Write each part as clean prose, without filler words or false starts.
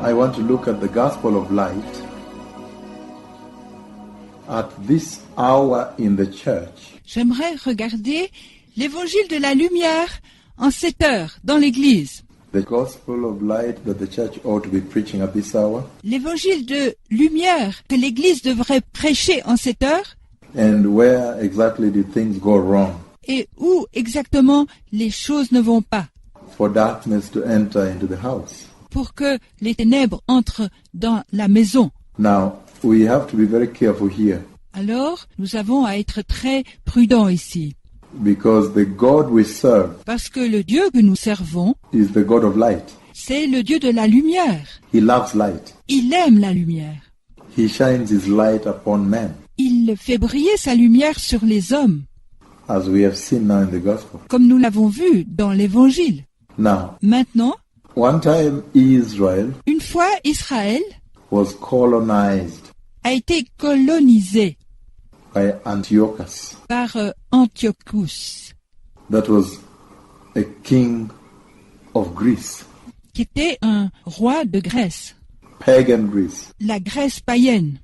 I want to look at the gospel of light at this hour in the church. J'aimerais regarder l'évangile de la lumière en cette heure dans l'église. The gospel of light that the church ought to be preaching at this hour. L'évangile de lumière que l'église devrait prêcher en cette heure. And where exactly did things go wrong? Et où exactement les choses ne vont pas. For darkness to enter into the house. Pour que les ténèbres entrent dans la maison. Now, we have to be very careful here. Alors, nous avons à être très prudents ici. Because the God we serve Parce que le Dieu que nous servons, is the God of light. c'est le Dieu de la lumière. He loves light. Il aime la lumière. He shines his light upon men, Il fait briller sa lumière sur les hommes, as we have seen now in the gospel. comme nous l'avons vu dans l'Évangile. Now, Maintenant, one time Israel une fois Israël was colonized a été colonisé by Antiochus. par Antiochus, That was a king of Greece, qui était un roi de Grèce, pagan Greece, la Grèce païenne,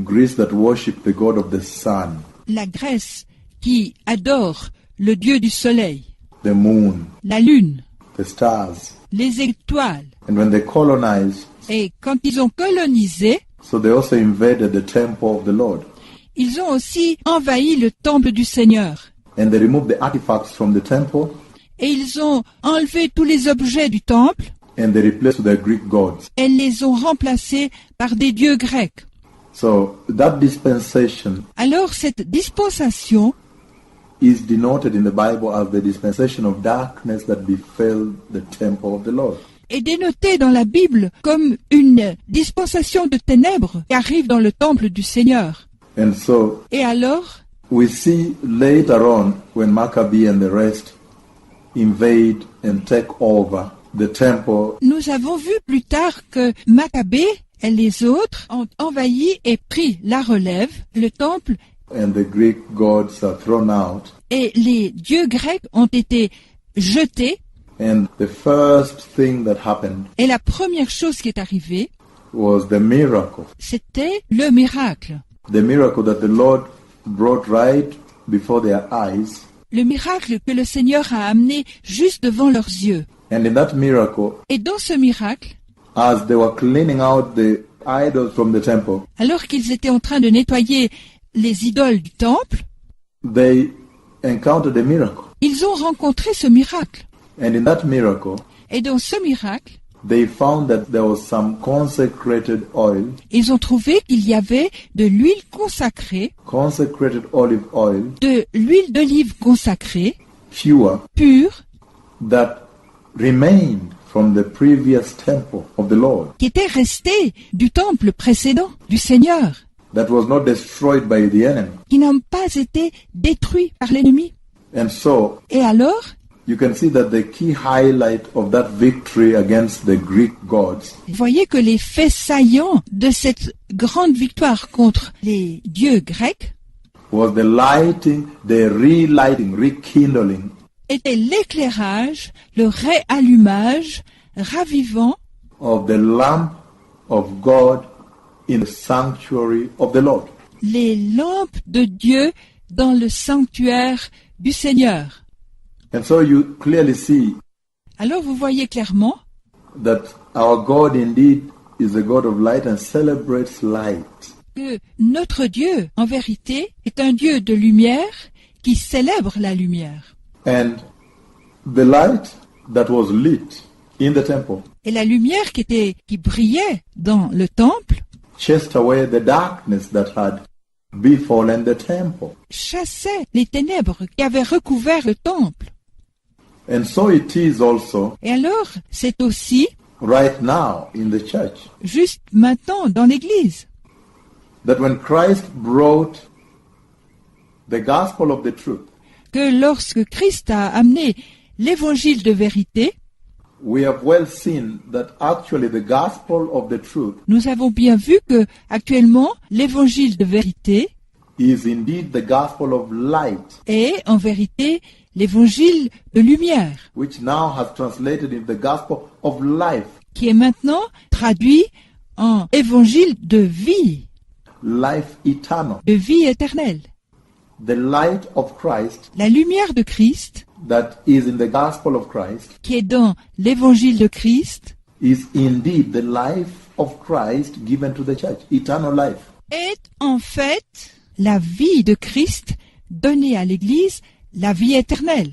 Greece that worshipped the god of the sun, la Grèce qui adore le Dieu du soleil, the moon, la lune, the stars. les étoiles. And when they colonized, Et quand ils ont colonisé, so they also invaded the temple of the Lord. ils ont aussi envahi le temple du Seigneur. And they removed the artifacts from the temple Et ils ont enlevé tous les objets du temple and they replaced with their Greek gods. et les ont remplacés par des dieux grecs. So that dispensation Alors cette dispensation is denoted in the Bible as the dispensation of darkness that befell the temple of the Lord. est dénotée dans la Bible comme une dispensation de ténèbres qui arrive dans le temple du Seigneur. And so Et alors, we see later on when Maccabee and the rest invade and take over the temple, nous avons vu plus tard que Maccabée et les autres ont envahi et pris la relève, le temple, and the Greek gods are thrown out. et les dieux grecs ont été jetés. And the first thing that happened Et la première chose qui est arrivée, was the miracle. c'était le miracle. The miracle that the Lord brought right before their eyes. Le miracle que le Seigneur a amené juste devant leurs yeux. And in that miracle, Et dans ce miracle, as they were cleaning out the idols from the temple, alors qu'ils étaient en train de nettoyer les idoles du temple, they encountered a miracle. ils ont rencontré ce miracle. And in that miracle, Et dans ce miracle, they found that there was some consecrated oil, ils ont trouvé qu'il y avait de l'huile consacrée, consecrated olive oil, de l'huile d'olive consacrée, pure, pure, that remained from the previous temple of the Lord, qui était restée du temple précédent, du Seigneur, that was not destroyed by the enemy. qui n'ont pas été détruits par l'ennemi. And so, Et alors, you can see that the key highlight of that victory against the Greek gods vous voyez que les faits saillants de cette grande victoire contre les dieux grecs was the lighting, the relighting, rekindling était l'éclairage, le réallumage ravivant of the lamp of God in the sanctuary of the Lord. les lampes de Dieu dans le sanctuaire du Seigneur. And so you clearly see Alors vous voyez clairement that our God indeed is a God of light and celebrates light. que notre Dieu, en vérité, est un Dieu de lumière qui célèbre la lumière. And the light that was lit in the temple Et la lumière qui brillait dans le temple chased away the darkness that had befallen the temple. chassait les ténèbres qui avaient recouvert le temple. And so it is also Et alors, c'est aussi, right now in the church juste maintenant dans l'Église, that when Christ brought the gospel of the truth, que lorsque Christ a amené l'évangile de vérité, we have well seen that actually the gospel of the truth nous avons bien vu que actuellement l'évangile de vérité is indeed the gospel of light, est en vérité l'évangile de lumière, which now has translated in the gospel of life. qui est maintenant traduit en évangile de vie éternelle. The light of Christ La lumière de Christ, that is in the gospel of Christ, qui est dans l'évangile de Christ, is indeed the life of Christ given to the church, eternal life. est en fait la vie de Christ donnée à l'Église, la vie éternelle.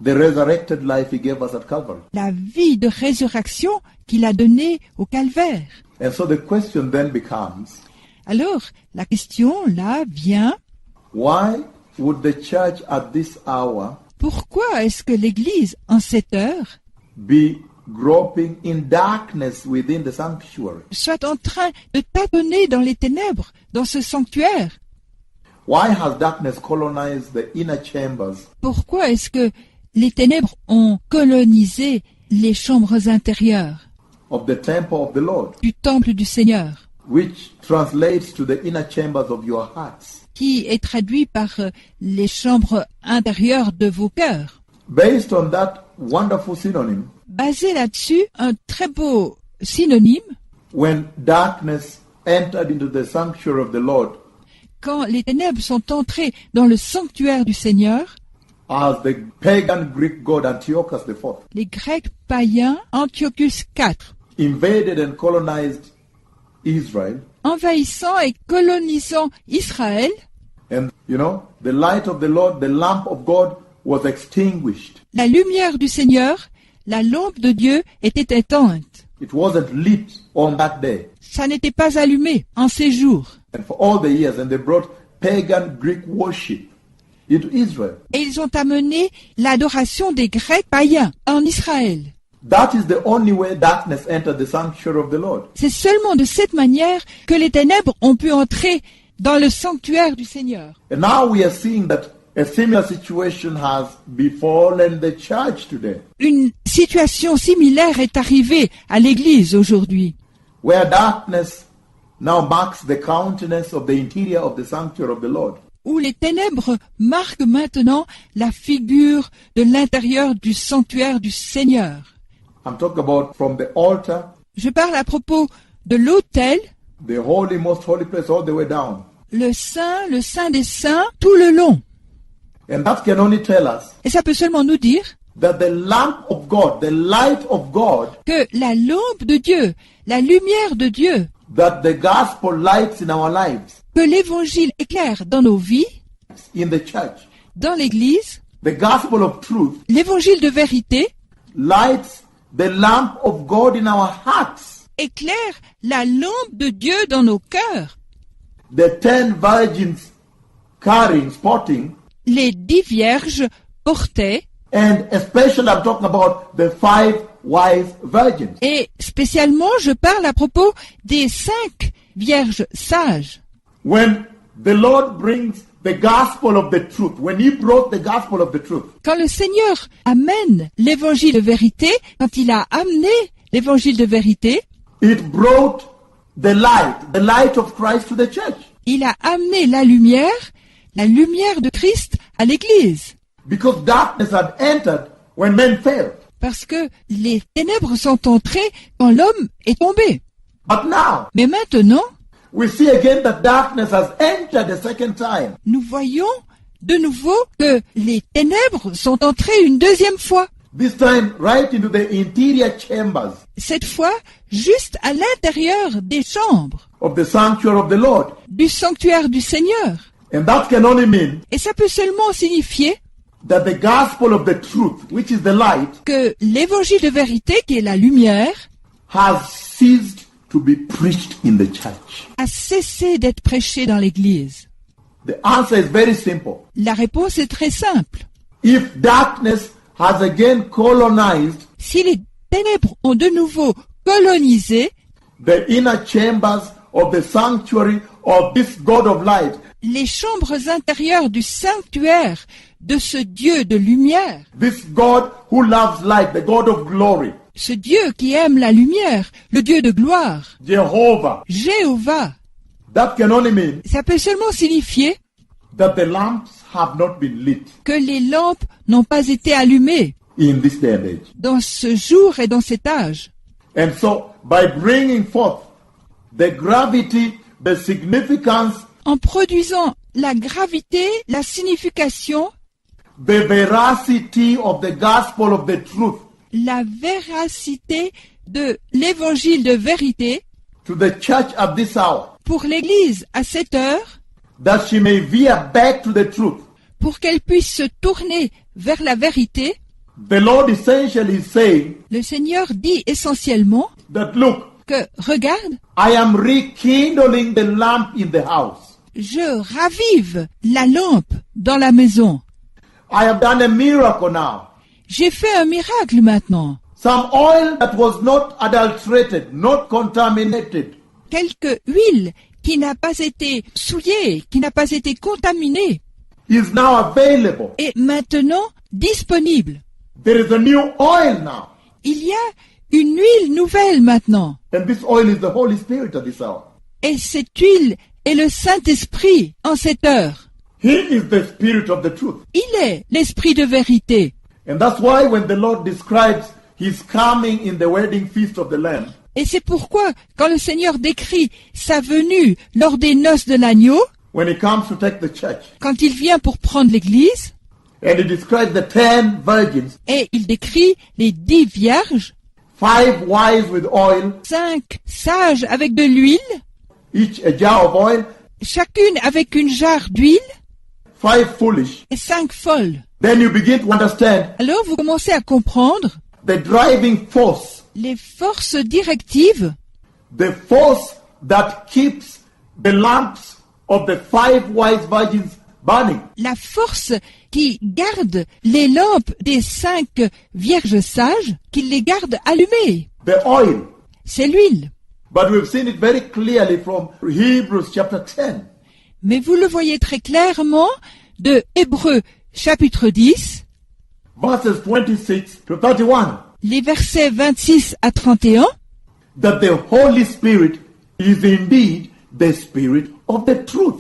The resurrected life he gave us at Calvary. La vie de résurrection qu'il a donnée au calvaire. And so the question then becomes, Alors, la question là vient, why would the church at this hour pourquoi est-ce que l'Église, en cette heure, be groping in darkness within the sanctuary? soit en train de tâtonner dans les ténèbres, dans ce sanctuaire? Why has darkness colonized the inner chambers Pourquoi est-ce que les ténèbres ont colonisé les chambres intérieures of the temple of the Lord, du temple du Seigneur, which translates to the inner chambers of your hearts? qui est traduit par les chambres intérieures de vos cœurs? Based on that wonderful synonym, Basé là-dessus, un très beau synonyme, when darkness entered into the sanctuary of the Lord, quand les ténèbres sont entrées dans le sanctuaire du Seigneur, as the pagan Greek god Antiochus IV les Grecs païens, Antiochus IV, invaded and colonized Israel, envahissant et colonisant Israël, and the light of the Lord, the lamp of God was extinguished. la lumière du Seigneur, la lampe de Dieu était éteinte. It wasn't lit on that day. Ça n'était pas allumé en ces jours. And for all the years, and they brought pagan Greek worship into Israel. Et ils ont amené l'adoration des Grecs païens en Israël. That is the only way darkness entered the sanctuary of the Lord. C'est seulement de cette manière que les ténèbres ont pu entrer dans le sanctuaire du Seigneur. And now we are seeing that a similar situation has befallen the church today, Une situation similaire est arrivée à l'Église aujourd'hui, where darkness now marks the countenance of the interior of the sanctuary of the Lord. où les ténèbres marquent maintenant la figure de l'intérieur du sanctuaire du Seigneur. I'm talking about from the altar, Je parle à propos de l'autel, the holy, most holy place, all the way down. le Saint des Saints, tout le long. And that can only tell us Et ça peut seulement nous dire that the lamp of God, the light of God, que la lampe de Dieu, la lumière de Dieu, that the gospel lights in our lives, que l'Évangile éclaire dans nos vies, in the church, dans l'Église, the gospel of truth l'Évangile de vérité lights the lamp of God in our hearts. éclaire la lampe de Dieu dans nos cœurs. The 10 virgins carrying, spotting, Les 10 vierges portaient, and especially I'm talking about the 5 wise virgins. et spécialement je parle à propos des 5 vierges sages. When the Lord brings the gospel of the truth, when He brought the gospel of the truth, Quand le Seigneur amène l'évangile de vérité, quand il a amené l'évangile de vérité, it brought the light of Christ to the church. il a amené la lumière de Christ à l'Église. Because darkness had entered when men fell. Parce que les ténèbres sont entrées quand l'homme est tombé. But now, Mais maintenant, we see again that darkness has entered a second time. nous voyons de nouveau que les ténèbres sont entrées une deuxième fois. This time right into the interior chambers Cette fois, juste à l'intérieur des chambres of the sanctuary of the Lord. du sanctuaire du Seigneur. And that can only mean Et ça peut seulement signifier that the gospel of the truth, which is the light, que l'évangile de vérité, qui est la lumière, has ceased to be preached in the church. a cessé d'être prêché dans l'Église. The answer is very simple. La réponse est très simple. If darkness has again colonized Si les ténèbres ont de nouveau colonisé the inner chambers of the sanctuary of this God of light, les chambres intérieures du sanctuaire de ce Dieu de lumière, this God who loves light, the God of glory, ce Dieu qui aime la lumière, le Dieu de gloire, Jehovah, Jéhovah, that can only mean ça peut seulement signifier that the lamps have not been lit que les lampes n'ont pas été allumées in this day and age. dans ce jour et dans cet âge. And so, by bringing forth the gravity, the significance, En produisant la gravité, la signification, the veracity of the gospel of the truth la véracité de l'évangile de vérité to the church at this hour, pour l'Église à cette heure, that she may veer back to the truth. pour qu'elle puisse se tourner vers la vérité, The Lord essentially is saying le Seigneur dit essentiellement that, look, que, regarde, I am rekindling the lamp in the house. je ravive la lampe dans la maison. I have done a miracle now. J'ai fait un miracle maintenant. Some oil that was not adulterated, not contaminated, Quelque huile qui n'a pas été souillée, qui n'a pas été contaminée, is now available. est maintenant disponible. There is a new oil now. Il y a une huile nouvelle maintenant. And this oil is the Holy Spirit at this hour. Et cette huile est le Saint-Esprit en cette heure. He is the Spirit of the truth. Il est l'Esprit de vérité. And that's why when the Lord describes His coming in the wedding feast of the Lamb, Et c'est pourquoi, quand le Seigneur décrit sa venue lors des noces de l'agneau, when He comes to take the church, quand il vient pour prendre l'Église, and He describes the 10 virgins, et il décrit les 10 vierges, 5 wise with oil, 5 sages avec de l'huile, each a jar of oil, chacune avec une jarre d'huile, 5 foolish. et 5 folles. Then you begin to understand Alors vous commencez à comprendre the driving force, les forces directives, the force that keeps the lamps of the 5 wise virgins burning. la force qui garde les lampes des 5 vierges sages, qui les garde allumées. The oil. C'est l'huile. But we've seen it very clearly from Hebrews chapter 10. Mais vous le voyez très clairement de Hébreux chapitre 10, Verses 26 to 31. les versets 26 à 31, That the Holy Spirit is indeed the Spirit of the truth.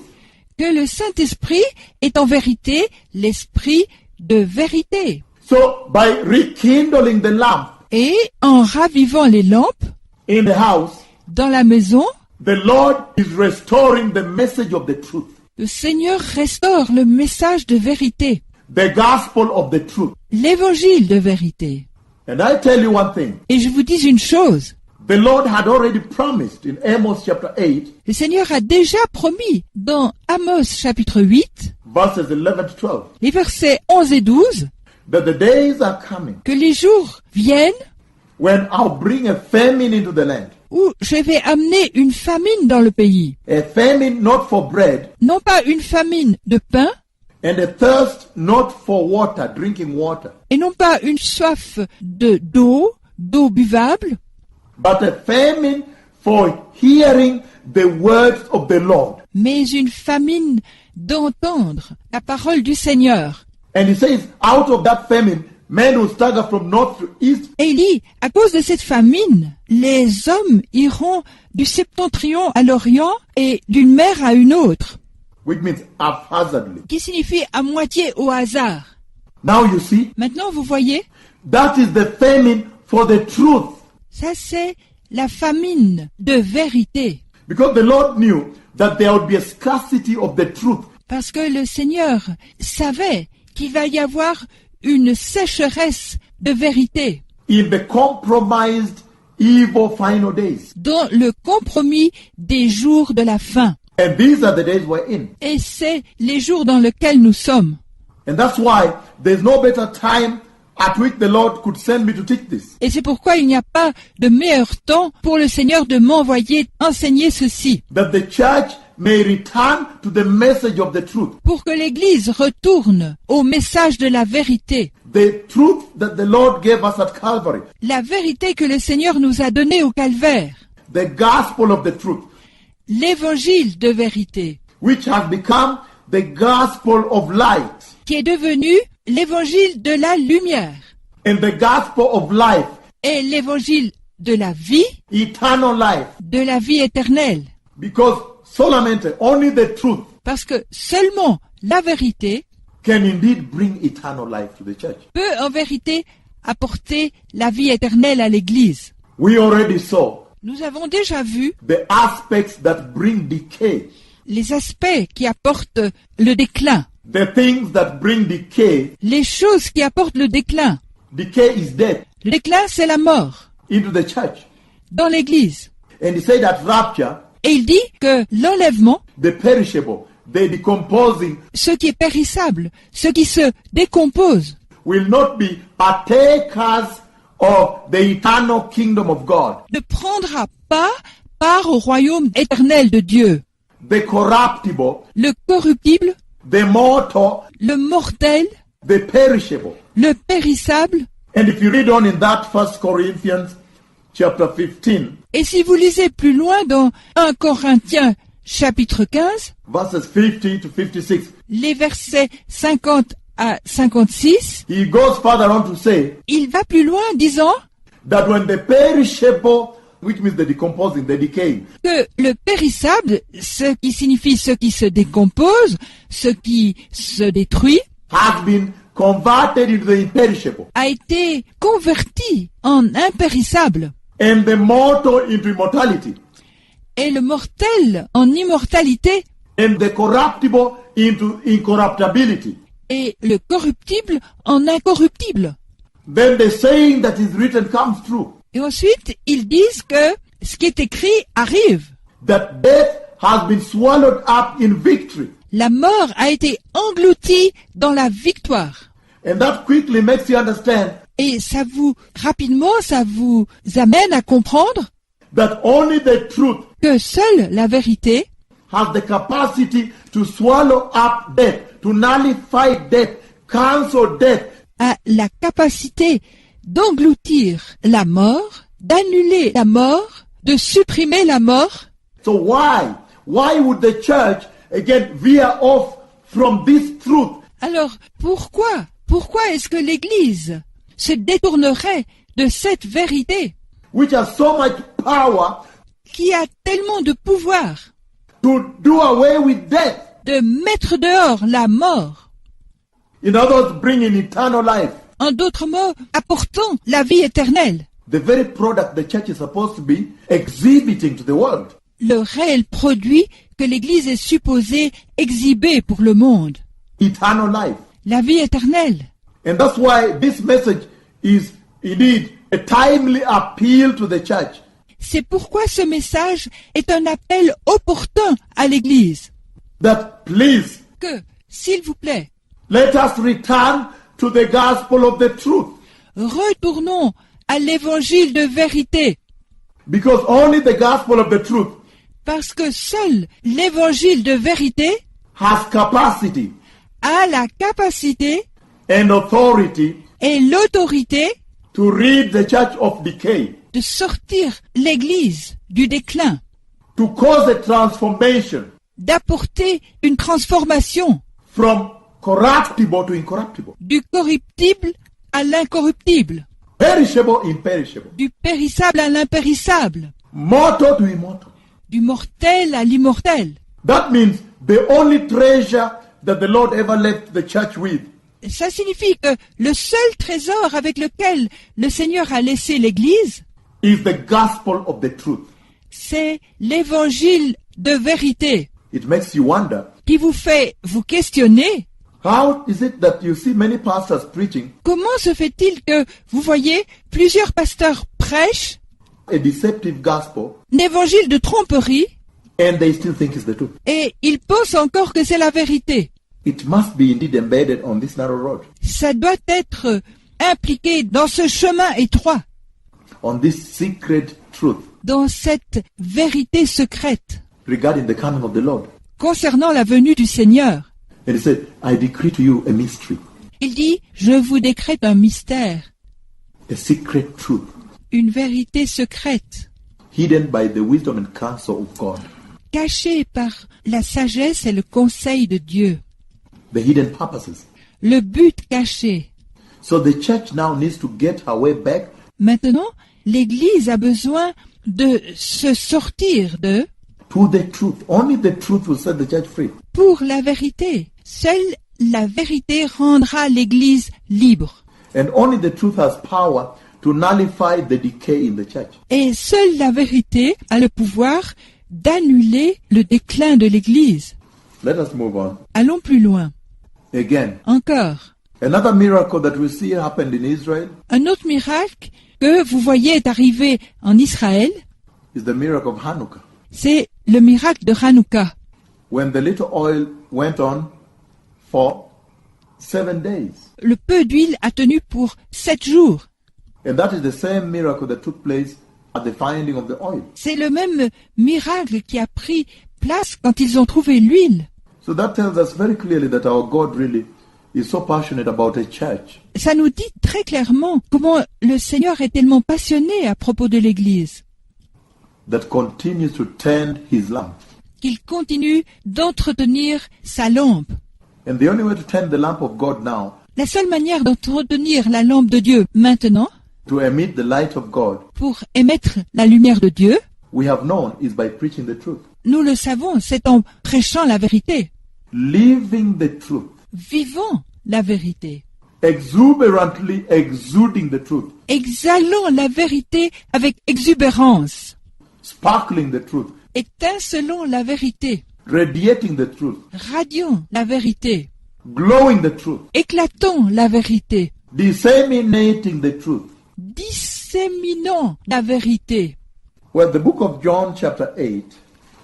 que le Saint-Esprit est en vérité l'Esprit de vérité. So by rekindling the lamp Et en ravivant les lampes in the house, dans la maison, the Lord is restoring the message of the truth. le Seigneur restaure le message de vérité, The gospel of the truth. l'évangile de vérité. And I tell you one thing. Et je vous dis une chose, The Lord had already promised in Amos chapter 8, le Seigneur a déjà promis dans Amos chapitre 8, verses 11 to 12, les versets 11 et 12, that the days are coming que les jours viennent when I'll bring a famine into the land. où je vais amener une famine dans le pays. A famine not for bread, Non pas une famine de pain, and a thirst not for water, drinking water, et non pas une soif d'eau buvable, but a famine for hearing the words of the Lord. mais une famine d'entendre la parole du Seigneur. And he says, out of that famine, men will stagger from north to east, Et il dit, à cause de cette famine, les hommes iront du septentrion à l'orient et d'une mer à une autre, which means haphazardly. qui signifie à moitié au hasard. Now you see, Maintenant, vous voyez, that is the famine for the truth. ça c'est la famine de vérité. Because the Lord knew that there would be a scarcity of the truth. Parce que le Seigneur savait qu'il va y avoir une sécheresse de vérité In the compromised, evil final days. dans le compromis des jours de la fin. And these are the days we're in. Et c'est les jours dans lesquels nous sommes. And that's why there's no better time at which the Lord could send me to teach this. Et c'est pourquoi il n'y a pas de meilleur temps pour le Seigneur de m'envoyer enseigner ceci. That the church may return to the message of the truth. Pour que l'Église retourne au message de la vérité. The truth that the Lord gave us at Calvary. La vérité que le Seigneur nous a donnée au calvaire. The gospel of the truth. L'évangile de vérité. Which has become the gospel of light. Qui est devenu l'évangile de la lumière. And the gospel of life. Et l'évangile de la vie, Eternal life. de la vie éternelle. Because solamente, only the truth Parce que seulement la vérité can indeed bring eternal life to the church. peut en vérité apporter la vie éternelle à l'Église. We already saw Nous avons déjà vu the aspects that bring decay. les aspects qui apportent le déclin, The things that bring decay. les choses qui apportent le déclin. Decay is death Le déclin, c'est la mort into the church. dans l'Église. And he said that rapture, Et il dit que l'enlèvement, the perishable, the decomposing, ce qui est périssable, ce qui se décompose, will not be partakers of the eternal kingdom of God. ne prendra pas part au royaume éternel de Dieu. The corruptible, Le corruptible, the mortal, le mortel, the perishable. le périssable. And if you read on in that 1 Corinthians chapter 15, Et si vous lisez plus loin dans 1 Corinthiens chapitre 15, verses 50 to 56, les versets 50 à 56, he goes further on to say il va plus loin disant that when the perishable, which means the decomposing, the decaying, que le périssable, ce qui signifie ce qui se décompose, ce qui se détruit, has been converted into the imperishable, a été converti en impérissable and the mortal into immortality, et le mortel en immortalité and the corruptible into incorruptibility. et le corruptible en incorruptible. Then the saying that is written comes true, Et ensuite, ils disent que ce qui est écrit arrive. that death has been swallowed up in victory. La mort a été engloutie dans la victoire. And that quickly makes you understand Et rapidement, ça vous amène à comprendre that only the truth que seule la vérité has the capacity to swallow up death, to nullify death, cancel death, a la capacité d'engloutir la mort, d'annuler la mort, de supprimer la mort. So why would the church again veer off from this truth? Alors, pourquoi est-ce que l'Église se détournerait de cette vérité Which has so much power qui a tellement de pouvoir to do away with death. de mettre dehors la mort? In other words, bringing eternal life. En d'autres mots, apportant la vie éternelle, The very product the church is supposed to be exhibiting to the world. le réel produit que l'Église est supposée exhiber pour le monde, Eternal life. la vie éternelle. And that's why this message is indeed a timely appeal to the church. C'est pourquoi ce message est un appel opportun à l'Église. That please, Que, s'il vous plaît, let us return to the gospel of the truth. retournons à l'évangile de vérité, Because only the gospel of the truth parce que seul l'évangile de vérité has capacity a la capacité and authority et l'autorité to rid the church of decay, de sortir l'Église du déclin, to cause a transformation d'apporter une transformation from corruptible to incorruptible, du corruptible à l'incorruptible, perishable, imperishable, du périssable à l'impérissable, mortal to immortal. du mortel à l'immortel. That means the only treasure that the Lord ever left the church with Ça signifie que le seul trésor avec lequel le Seigneur a laissé l'Église, is the gospel of the truth. c'est l'évangile de vérité It makes you wonder, qui vous fait vous questionner. how is it that you see many pastors preaching Comment se fait-il que vous voyez plusieurs pasteurs prêchent a deceptive gospel un évangile de tromperie and they still think it's the truth? et ils pensent encore que c'est la vérité? It must be indeed embedded on this narrow road, Ça doit être impliqué dans ce chemin étroit, on this secret truth dans cette vérité secrète regarding the coming of the Lord. concernant la venue du Seigneur. And he said, I decree to you a mystery, Il dit, je vous décrète un mystère, a secret truth, une vérité secrète, hidden by the wisdom and counsel of God. cachée par la sagesse et le conseil de Dieu, The hidden purposes. le but caché. So the church now needs to get her way back Maintenant, l'Église a besoin de se sortir to the truth. Only the truth will set the church free. pour la vérité. Seule la vérité rendra l'Église libre. And only the truth has power to to nullify the decay in the church. Et seule la vérité a le pouvoir d'annuler le déclin de l'Église. Let us move on. Allons plus loin. Again, Encore. another miracle that we see happened in Israel Un autre miracle que vous voyez est arrivé en Israël, is the miracle of Hanukkah. c'est le miracle de Hanouka. When the little oil went on for 7 days. Le peu d'huile a tenu pour 7 jours. And that is the same miracle that took place at the finding of the oil. C'est le même miracle qui a pris place quand ils ont trouvé l'huile. So that tells us very clearly that our God really is so passionate about a church Ça nous dit très clairement comment le Seigneur est tellement passionné à propos de l'Église, that continues to tend his lamp. qu'il continue d'entretenir sa lampe. And the only way to tend the lamp of God now, La seule manière d'entretenir la lampe de Dieu maintenant, to emit the light of God, pour émettre la lumière de Dieu, we have known is by preaching the truth. nous le savons, c'est en prêchant la vérité, Living the truth. vivant la vérité, Exuberantly exuding the truth. exhalant la vérité avec exubérance, Sparkling the truth. étincelant la vérité, Radiating the truth. radiant la vérité, Glowing the truth. éclatant la vérité, Disseminating the truth. disséminant la vérité. Well, the book of John chapter 8,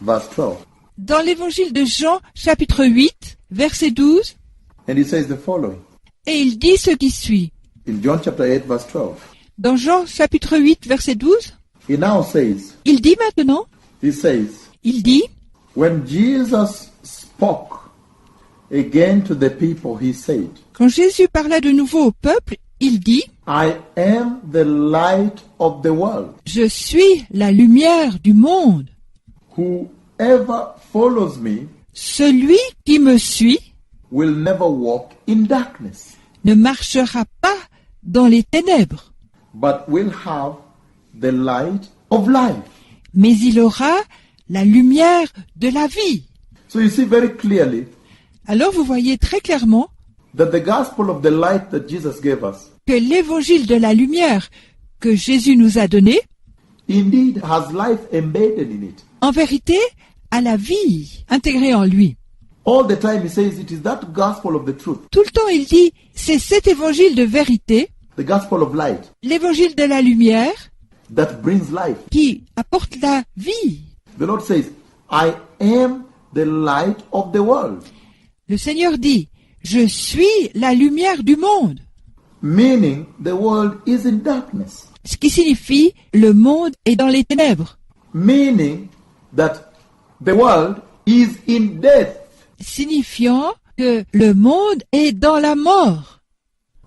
verse 12. Dans l'évangile de Jean, chapitre 8, verset 12, And he says the following. et il dit ce qui suit. In John chapter 8, verse 12. Dans Jean, chapitre 8, verset 12, He now says, il dit maintenant, he says, il dit, when Jesus spoke again to the people, he said, quand Jésus parla de nouveau au peuple, il dit, I am the light of the world. je suis la lumière du monde. Whoever follows me Celui qui me suit will never walk in darkness, ne marchera pas dans les ténèbres, but will have the light of life. mais il aura la lumière de la vie. So you see very clearly Alors vous voyez très clairement that the gospel of the light that Jesus gave us que l'évangile de la lumière que Jésus nous a donné, indeed has life embedded in it. en vérité, a la vie intégrée en lui. All the time he says it is that gospel of the truth, Tout le temps il dit, c'est cet évangile de vérité, the gospel of light, l'évangile de la lumière, that brings life. qui apporte la vie. The Lord says, I am the light of the world. Le Seigneur dit, je suis la lumière du monde. Meaning the world is in darkness. Ce qui signifie, le monde est dans les ténèbres. Meaning that the world is in death. Signifiant que le monde est dans la mort.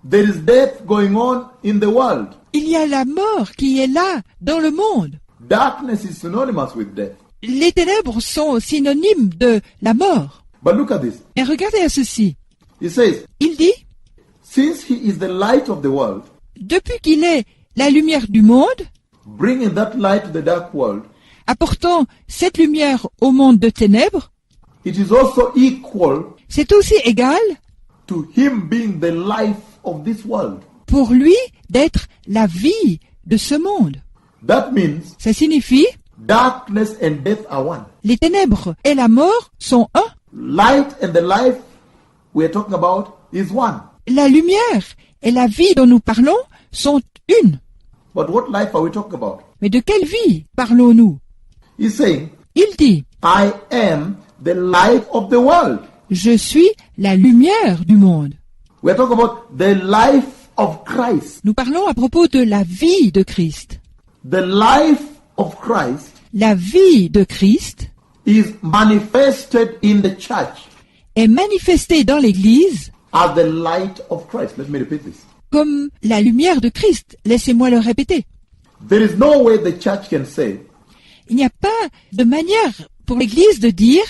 There is death going on in the world. Il y a la mort qui est là, dans le monde. Darkness is synonymous with death. Les ténèbres sont synonymes de la mort. But look at this. Et regardez à ceci. He says, Il dit, since he is the light of the world, depuis qu'il est la lumière du monde, bringing that light to the dark world, apportant cette lumière au monde de ténèbres, it is also equal c'est aussi égal to him being the life of this world. pour lui d'être la vie de ce monde. That means Ça signifie, darkness and death are one. les ténèbres et la mort sont un. Light and the life we are talking about is one. La lumière et la vie dont nous parlons sont une. But what life are we talking about? Mais de quelle vie parlons-nous? He's saying, Il dit, I am the light of the world. je suis la lumière du monde. We are talking about the life of Christ. Nous parlons à propos de la vie de Christ. The life of Christ La vie de Christ is manifested in the church est manifestée dans l'Église as the light of Christ. Let me repeat this. comme la lumière de Christ. Laissez-moi le répéter. There is no way the church can say Il n'y a pas de manière pour l'Église de dire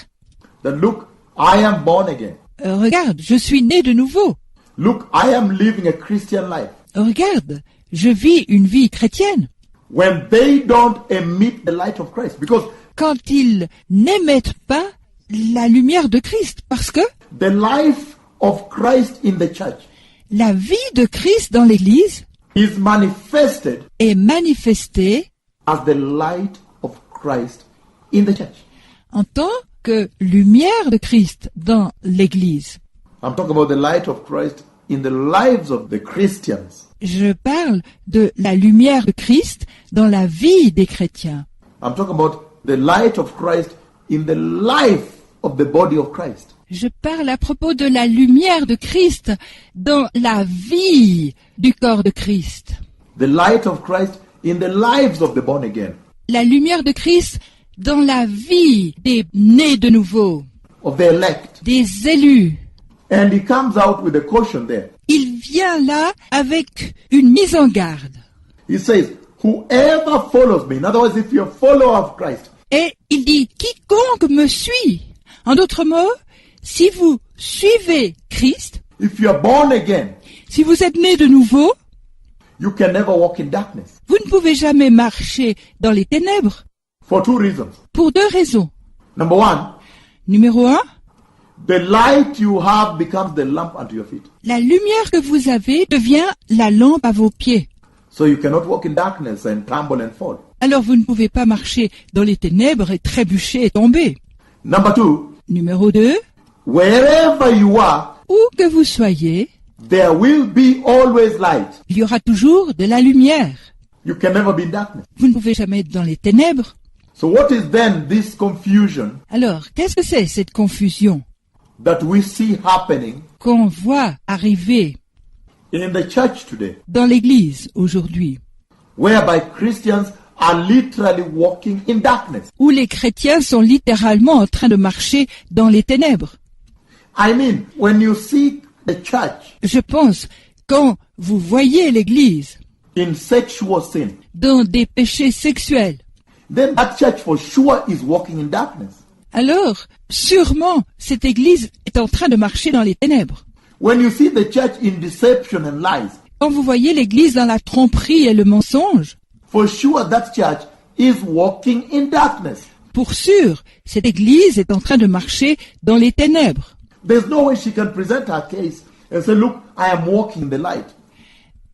that, look, I am born again. regarde, je suis né de nouveau. Look, I am living a Christian life. Regarde, je vis une vie chrétienne. When they don't emit the light of Christ. Because Quand ils n'émettent pas la lumière de Christ, parce que the life of Christ in the church la vie de Christ dans l'Église is manifested est manifesté as the light of Christ in the church. en tant que lumière de Christ dans l'Église. I'm talking about the light of Christ in the lives of the Christians. Je parle de la lumière de Christ dans la vie des chrétiens. I'm talking about the light of Christ in the life of the body of Christ. Je parle à propos de la lumière de Christ dans la vie du corps de Christ. The light of Christ in the lives of the born again, La lumière de Christ dans la vie des nés de nouveau, of the elect. des élus. And he comes out with a caution there. Il vient là avec une mise en garde. He says, whoever follows me, in other words, if you're a follower of Christ, Et il dit, quiconque me suit. En d'autres mots, si vous suivez Christ, if you're born again, si vous êtes né de nouveau, you can never walk in darkness. vous ne pouvez jamais marcher dans les ténèbres For two reasons. pour deux raisons. Number one, Numéro 1, the light you have becomes the lamp unto your feet. la lumière que vous avez devient la lampe à vos pieds. So you cannot walk in darkness and tumble and fall. Alors vous ne pouvez pas marcher dans les ténèbres et trébucher et tomber. Number two, Numéro 2, wherever you are, où que vous soyez, there will be always light. il y aura toujours de la lumière. You can never be in darkness. Vous ne pouvez jamais être dans les ténèbres. So what is then this confusion Alors, qu'est-ce que c'est cette confusion that we see happening qu'on voit arriver in the church today, dans l'Église aujourd'hui, whereby Christians are literally walking in darkness? où les chrétiens sont littéralement en train de marcher dans les ténèbres? I mean, when you see the church Je pense, quand vous voyez l'Église in sexual sin, dans des péchés sexuels, then that church for sure is walking in darkness. alors sûrement cette Église est en train de marcher dans les ténèbres. When you see the church in deception and lies, Quand vous voyez l'Église dans la tromperie et le mensonge, for sure that church is walking in darkness. pour sûr, cette Église est en train de marcher dans les ténèbres. There's no way she can present her case and say, look, I am walking in the light.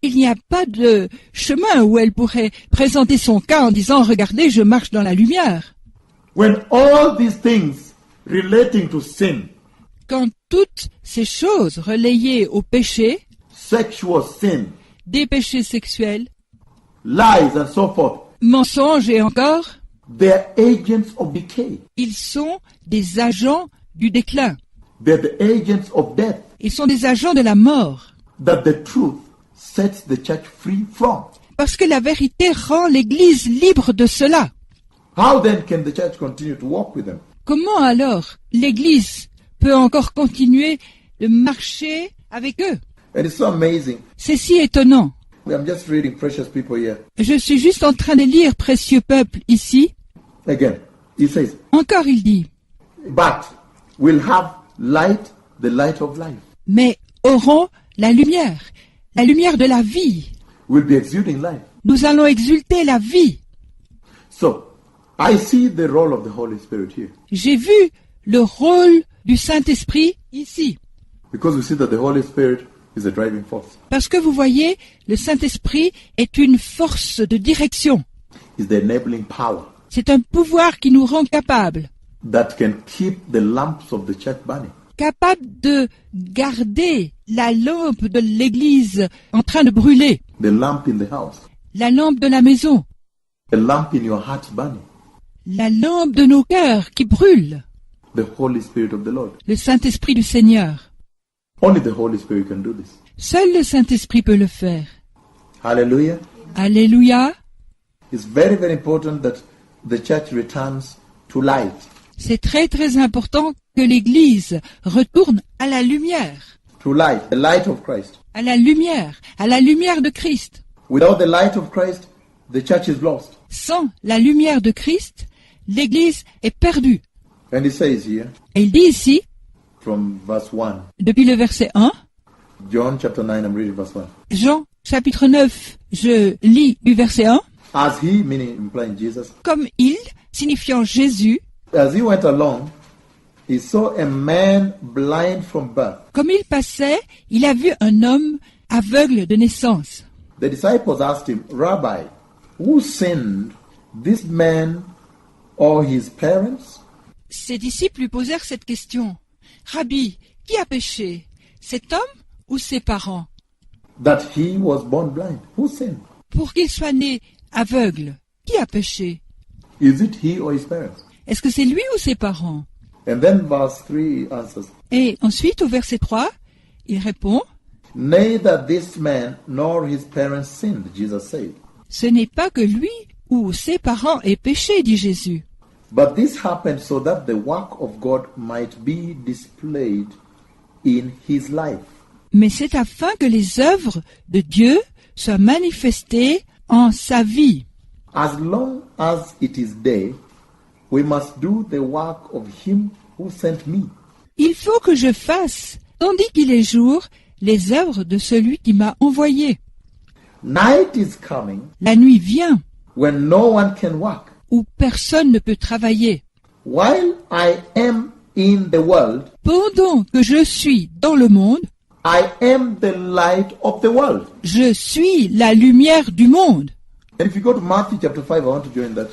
Il n'y a pas de chemin où elle pourrait présenter son cas en disant « Regardez, je marche dans la lumière When all these things relating to sin, ». Quand toutes ces choses relayées au péché, sexual sin, des péchés sexuels, lies and so forth, mensonges et encore, they're agents of decay. ils sont des agents du déclin. They're the agents of death Ils sont des agents de la mort. that the truth sets the church free from. Parce que la vérité rend l'Église libre de cela. How then can the church continue to walk with them? Comment alors l'Église peut encore continuer de marcher avec eux? And it's so amazing. C'est si étonnant. I'm just reading precious people here. Je suis juste en train de lire Précieux peuple ici. Again, he says, Encore il dit, but we'll have light, the light of life. mais auront la lumière de la vie. We'll be exuding life. Nous allons exulter la vie. So, I see the role of the Holy Spirit here. J'ai vu le rôle du Saint-Esprit ici. Because we see that the Holy Spirit is a driving force. Parce que vous voyez, le Saint-Esprit est une force de direction. Is the enabling power C'est un pouvoir qui nous rend capables. that can keep the lamps of the church burning. Capables de garder la lampe de l'Église en train de brûler. The lamp in the house. La lampe de la maison. The lamp in your heart burning. La lampe de nos cœurs qui brûle. The Holy Spirit of the Lord. Le Saint-Esprit du Seigneur. Only the Holy Spirit can do this. Seul le Saint-Esprit peut le faire. Hallelujah. Alléluia. It's very, very important that the church returns to light. C'est très très important que l'Église retourne à la lumière. To light, the light of Christ. À la lumière de Christ. Without the light of Christ, the church is lost. Sans la lumière de Christ, l'Église est perdue. And it says here, Et il dit ici, from verse 1, depuis le verset 1, John chapter 9, I'm reading verse 1. Jean chapitre 9, je lis du verset 1, As he, meaning implying Jesus, comme il, signifiant Jésus, as he went along, he saw a man blind from birth. comme il passait, il a vu un homme aveugle de naissance. the disciples asked him, Rabbi, who sinned, this man or his parents? Ses disciples lui posèrent cette question. Rabbi, qui a péché, cet homme ou ses parents, That he was born blind. Who sinned? pour qu'il soit né aveugle? Qui a péché? Is it he or his parents? Est-ce que c'est lui ou ses parents? And then verse 3 he answers, Et ensuite, au verset 3, il répond, Neither this man nor his parents sinned, Jesus said. ce n'est pas que lui ou ses parents aient péché, dit Jésus. But this happened so that the work of God might be displayed in his life. Mais c'est afin que les œuvres de Dieu soient manifestées en sa vie. As long as it is day, we must do the work of him who sent me. Il faut que je fasse, tandis qu'il est jour, les œuvres de celui qui m'a envoyé. Night is coming La nuit vient, when no one can work. où personne ne peut travailler. While I am in the world, Pendant que je suis dans le monde, I am the light of the world. je suis la lumière du monde. And if you go to Matthew chapter 5, I want to join that.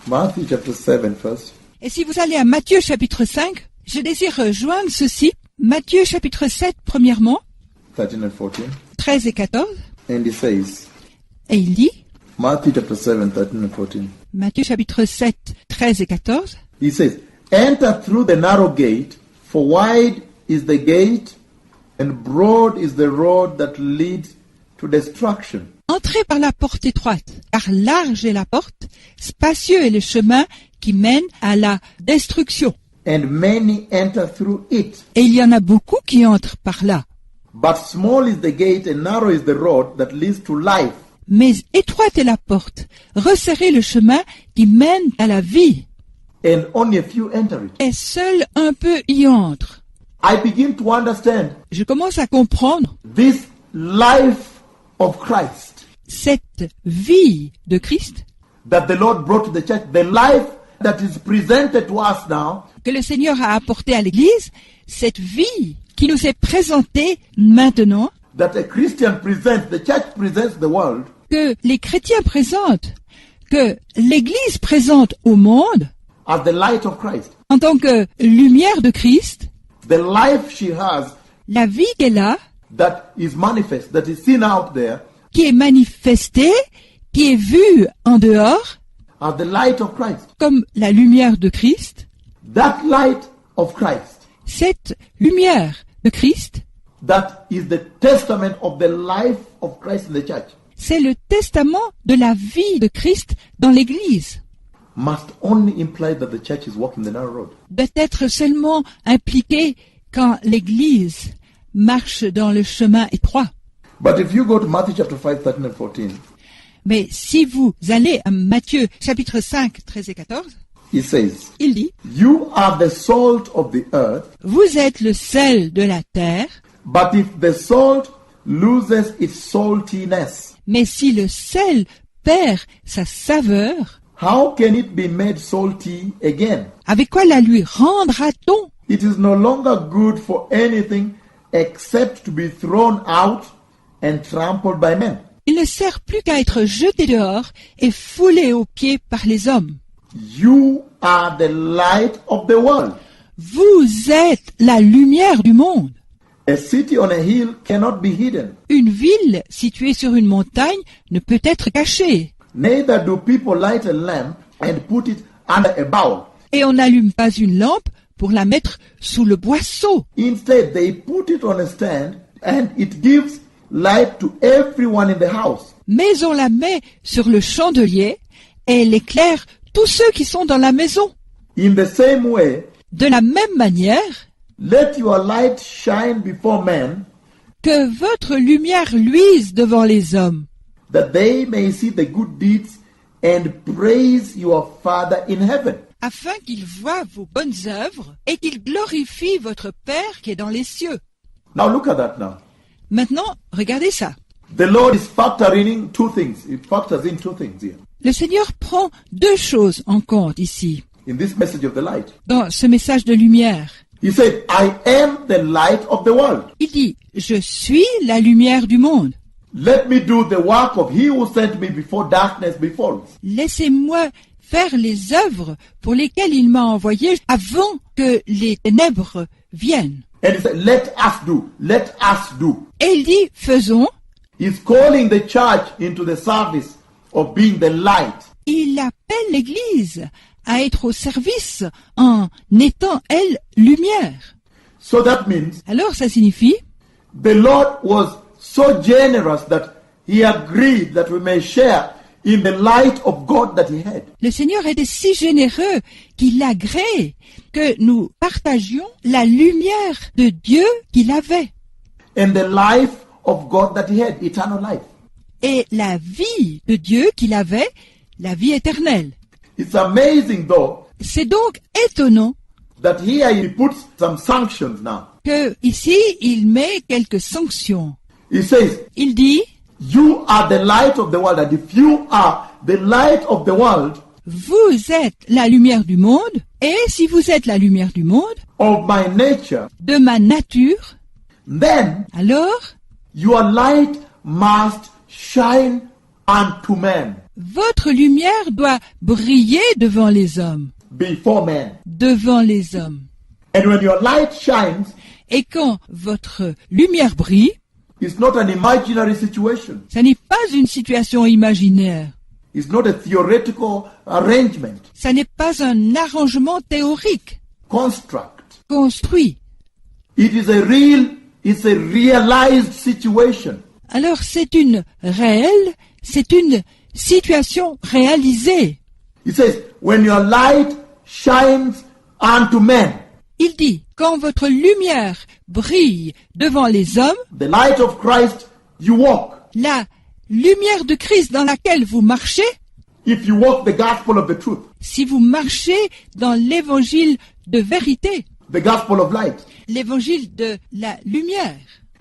Matthew chapter 7 first. Et si vous allez à Matthieu chapitre 5, je désire rejoindre ceci. Matthieu chapitre 7, premièrement, 13 and 14. 13 et 14. And he says, Et il dit, Matthew chapter 7, 13 and 14. Matthieu chapitre 7, 13 et 14, He says, Enter through the narrow gate, for wide is the gate, and broad is the road that leads to destruction. entrez par la porte étroite, car large est la porte, spacieux est le chemin qui mène à la destruction. And many enter through it. Et il y en a beaucoup qui entrent par là. But small is the gate and narrow is the road that leads to life. Mais étroite est la porte, resserrez le chemin qui mène à la vie, And only a few enter it. et seul un peu y entre. I begin to understand Je commence à comprendre this life of Christ cette vie de Christ that the Lord brought to the church, the life that is presented to us now, que le Seigneur a apportée à l'Église, cette vie qui nous est présentée maintenant, that a Christian presents, the church presents the world, que les chrétiens présentent, que l'Église présente au monde as the light of Christ. en tant que lumière de Christ, The life she has la vie qu'elle a, that is manifest, that is seen out there, qui est manifestée, qui est vue en dehors, as the light of Christ. comme la lumière de Christ, That light of Christ, cette lumière de Christ, that is the testament of the life of Christ in the church, c'est le testament de la vie de Christ dans l'Église. must only imply that the church is walking the narrow road. Doit être seulement impliqué quand l'Église marche dans le chemin étroit. But if you go to Matthew chapter 5, 13 and 14, Mais si vous allez à Matthieu chapitre 5, 13 et 14, he says, il dit, You are the salt of the earth, vous êtes le sel de la terre, but if the salt loses its saltiness, mais si le sel perd sa saveur, how can it be made salty again? avec quoi la lui rendra-t-on? It is no longer good for anything except to be thrown out and trampled by men. Il ne sert plus qu'à être jeté dehors et foulé aux pieds par les hommes. You are the light of the world. Vous êtes la lumière du monde. A city on a hill cannot be hidden. Une ville située sur une montagne ne peut être cachée. Neither do people light a lamp and put it under a bowl. Et on n'allume pas une lampe pour la mettre sous le boisseau. Instead, they put it on a stand and it gives light to everyone in the house. Mais on la met sur le chandelier et elle éclaire tous ceux qui sont dans la maison. In the same way, De la même manière, let your light shine before men, que votre lumière luise devant les hommes, that they may see the good deeds and praise your Father in heaven. afin qu'ils voient vos bonnes œuvres et qu'ils glorifient votre Père qui est dans les cieux. Now look at that now. Maintenant, regardez ça. The Lord is factoring in two things. It factors in two things here. Le Seigneur prend deux choses en compte ici, In this message of the light. dans ce message de lumière. He said, I am the light of the world. Il dit, je suis la lumière du monde. Let me do the work of he who sent me before darkness befalls. Laissez-moi faire les œuvres pour lesquelles il m'a envoyé avant que les ténèbres viennent. And he said, let us do, let us do. Et il dit, faisons. He's calling the church into the service of being the light. Il appelle l'Église à être au service en étant, elle, lumière. So that means Alors ça signifie, the Lord was so generous that he agreed that we may share in the light of God that he had. le Seigneur était si généreux qu'il agrée que nous partagions la lumière de Dieu qu'il avait And the life of God that he had, eternal life. et la vie de Dieu qu'il avait, la vie éternelle. It's amazing though C'est donc étonnant that here he puts some sanctions now. que ici il met quelques sanctions. He says, Il dit, you are the light of the world, and if you are the light of the world, vous êtes la lumière du monde, et si vous êtes la lumière du monde, of my nature, de ma nature, then alors your light must shine unto men, votre lumière doit briller devant les hommes, before men. devant les hommes. And when your light shines, Et quand votre lumière brille, it's not an imaginary situation. ça n'est pas une situation imaginaire, It's not a theoretical arrangement, ça n'est pas un arrangement théorique, construct. construit. It's a realized situation. Alors c'est une réelle, c'est une situation réalisée. It says, when your light shines unto men, Il dit, quand votre lumière brille devant les hommes, the light of Christ, you walk. la lumière de Christ dans laquelle vous marchez, If you walk the gospel of the truth, si vous marchez dans l'évangile de vérité, the gospel of light, l'évangile de la lumière,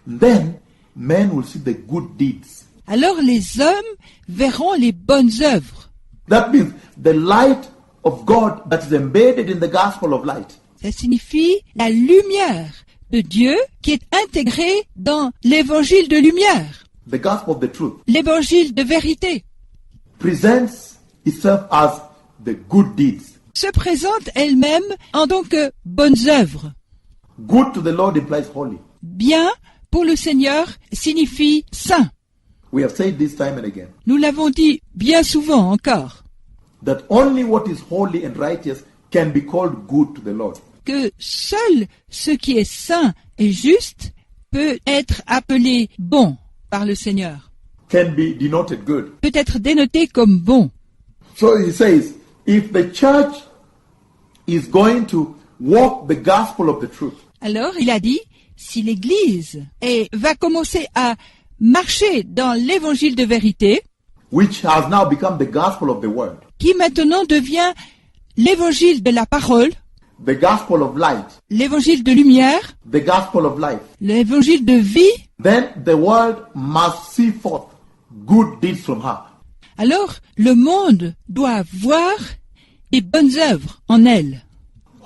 then men will see the good deeds. alors les hommes verront les bonnes œuvres. That means the light of God that is embedded in the gospel of light. Ça signifie la lumière de Dieu qui est intégrée dans l'évangile de lumière, The gospel of the truth l'évangile de vérité, presents itself as the good deeds. se présente elle-même en tant que bonnes œuvres. Good to the Lord implies holy. Bien pour le Seigneur signifie saint. We have said this time and again, Nous l'avons dit bien souvent encore, that only what is holy and righteous can be called good to the Lord. que seul ce qui est saint et juste peut être appelé bon par le Seigneur, Can be denoted good. peut être dénoté comme bon. So he says, if the church is going to walk the gospel of the truth, Alors il a dit, si l'Église va commencer à marcher dans l'évangile de vérité, which has now become the gospel of the word, qui maintenant devient l'évangile de la parole, the gospel of light, l'évangile de lumière, the gospel of life, l'évangile de vie, then the world must see forth good deeds from her. alors le monde doit voir des bonnes œuvres en elle,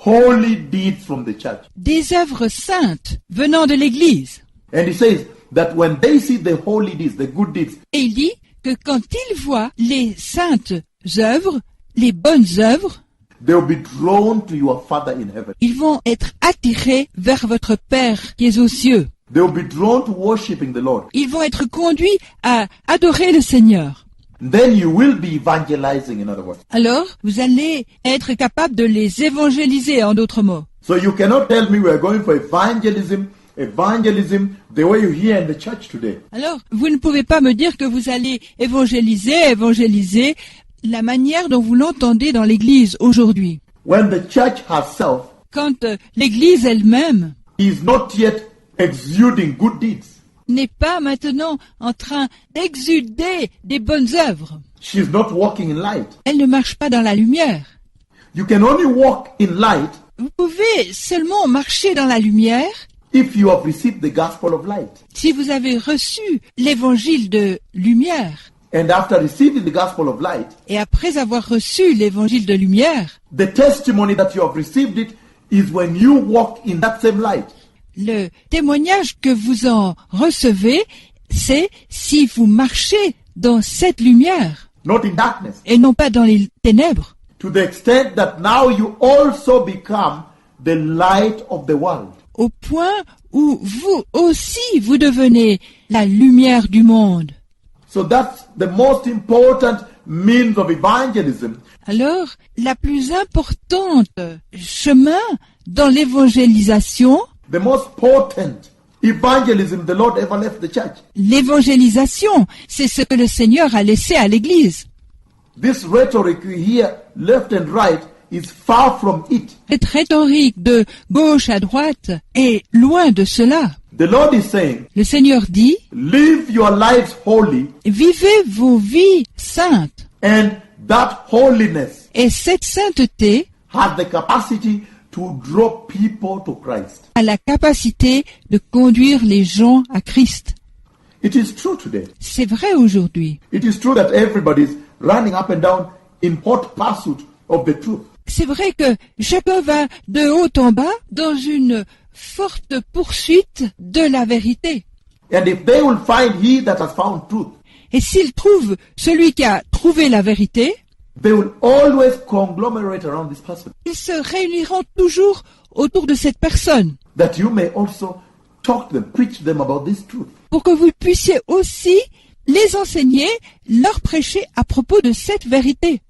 Holy deeds from the church. des œuvres saintes venant de l'Église. And he says that when they see the holy deeds, the good deeds, Et il dit que quand ils voient les saintes œuvres, les bonnes œuvres, they will be drawn to your Father in heaven. ils vont être attirés vers votre Père qui est aux cieux. They will be drawn to worshiping the Lord. Ils vont être conduits à adorer le Seigneur. Then you will be evangelizing, in other words. Alors, vous allez être capable de les évangéliser, en d'autres mots. So you cannot tell me we are going for evangelism the way you hear in the church today. Alors, vous ne pouvez pas me dire que vous allez évangéliser la manière dont vous l'entendez dans l'Église aujourd'hui. When the church herself Quand l'Église elle-même is not yet exuding good deeds. n'est pas maintenant en train d'exuder des bonnes œuvres. She's not walking in light. Elle ne marche pas dans la lumière. You can only walk in light Vous pouvez seulement marcher dans la lumière if you have received the gospel of light. si vous avez reçu l'évangile de lumière. And after receiving the gospel of light, Et après avoir reçu l'évangile de lumière, the testimony that you have received it is when you walk in that same light. le témoignage que vous en recevez c'est si vous marchez dans cette lumière not in darkness. et non pas dans les ténèbres, To the extent that now you also become the light of the world. au point où vous aussi vous devenez la lumière du monde. So that's the most important means of evangelism. Alors, la plus importante chemin dans l'évangélisation, The most potent evangelism the Lord ever left the church. l'évangélisation, c'est ce que le Seigneur a laissé à l'Église. This rhetoric you hear left and right is far from it. Cette rhétorique de gauche à droite est loin de cela. The Lord is saying, Le Seigneur dit, live your lives holy, vivez vos vies saintes. and that holiness Et cette sainteté has the capacity to draw people to Christ. a la capacité de conduire les gens à Christ. It is true today. C'est vrai aujourd'hui. It is true that everybody is running up and down in hot pursuit of the truth. C'est vrai que chacun va de haut en bas dans une forte poursuite de la vérité. And if they will find he that has found truth, Et s'ils trouvent celui qui a trouvé la vérité, they will always conglomerate around this person, ils se réuniront toujours autour de cette personne that you may also talk to them, preach to them about this truth. pour que vous puissiez aussi les enseigner, leur prêcher à propos de cette vérité.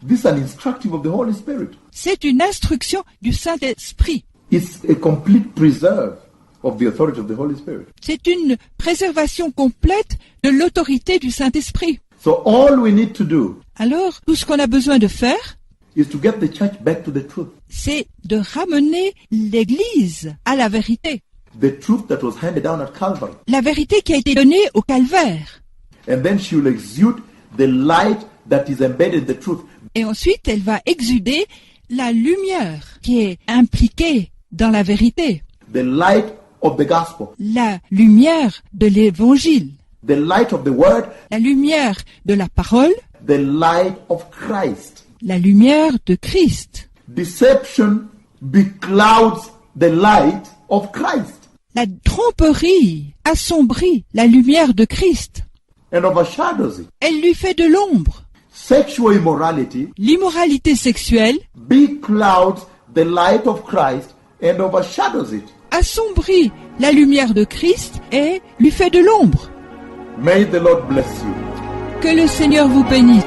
This is an instructive of the Holy Spirit. C'est une instruction du Saint-Esprit. It's a complete preserve of the authority of the Holy Spirit. C'est une préservation complète de l'autorité du Saint-Esprit. So all we need to do Alors, tout ce qu'on a besoin de faire, is to get the church back to the truth. c'est de ramener l'Église à la vérité. The truth that was handed down at Calvary. La vérité qui a été donnée au calvaire. And then she will exude the light that is embedded in the truth. Et ensuite, elle va exuder la lumière qui est impliquée dans la vérité. The light of the gospel. La lumière de l'Évangile. The light of the word. La lumière de la parole. The light of Christ. La lumière de Christ. Deception beclouds the light of Christ. La tromperie assombrit la lumière de Christ. And overshadows it. Elle lui fait de l'ombre. Sexual immorality L'immoralité sexuelle beclouds the light of Christ and overshadows it. assombrit la lumière de Christ et lui fait de l'ombre. May the Lord bless you. Que le Seigneur vous bénisse.